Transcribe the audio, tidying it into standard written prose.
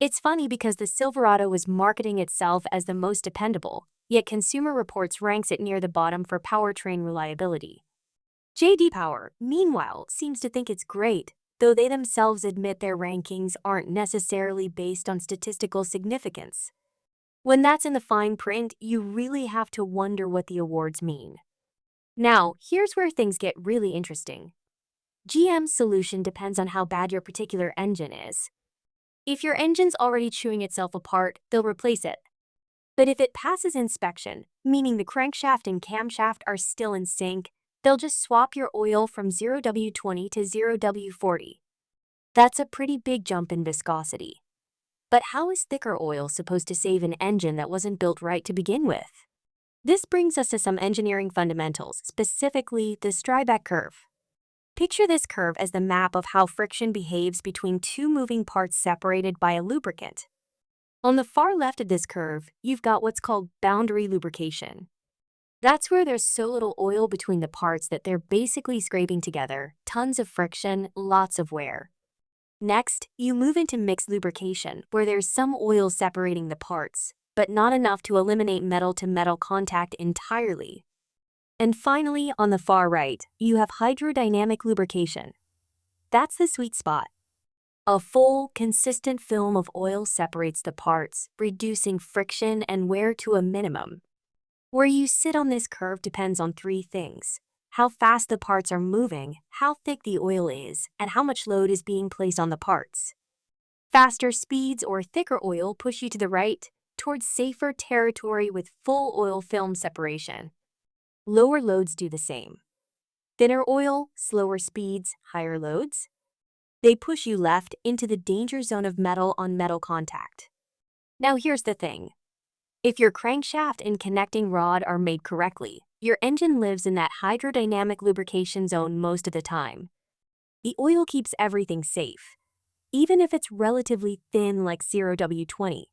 It's funny because the Silverado was marketing itself as the most dependable, yet Consumer Reports ranks it near the bottom for powertrain reliability. JD Power, meanwhile, seems to think it's great, though they themselves admit their rankings aren't necessarily based on statistical significance. When that's in the fine print, you really have to wonder what the awards mean. Now, here's where things get really interesting. GM's solution depends on how bad your particular engine is. If your engine's already chewing itself apart, they'll replace it. But if it passes inspection, meaning the crankshaft and camshaft are still in sync, they'll just swap your oil from 0W20 to 0W40. That's a pretty big jump in viscosity. But how is thicker oil supposed to save an engine that wasn't built right to begin with? This brings us to some engineering fundamentals, specifically the Stribeck curve. Picture this curve as the map of how friction behaves between two moving parts separated by a lubricant. On the far left of this curve, you've got what's called boundary lubrication. That's where there's so little oil between the parts that they're basically scraping together, tons of friction, lots of wear. Next, you move into mixed lubrication, where there's some oil separating the parts, but not enough to eliminate metal-to-metal contact entirely. And finally, on the far right, you have hydrodynamic lubrication. That's the sweet spot. A full, consistent film of oil separates the parts, reducing friction and wear to a minimum. Where you sit on this curve depends on three things: how fast the parts are moving, how thick the oil is, and how much load is being placed on the parts. Faster speeds or thicker oil push you to the right, towards safer territory with full oil film separation. Lower loads do the same. Thinner oil, slower speeds, higher loads. They push you left into the danger zone of metal-on-metal contact. Now here's the thing. If your crankshaft and connecting rod are made correctly, your engine lives in that hydrodynamic lubrication zone most of the time. The oil keeps everything safe, even if it's relatively thin like 0W20.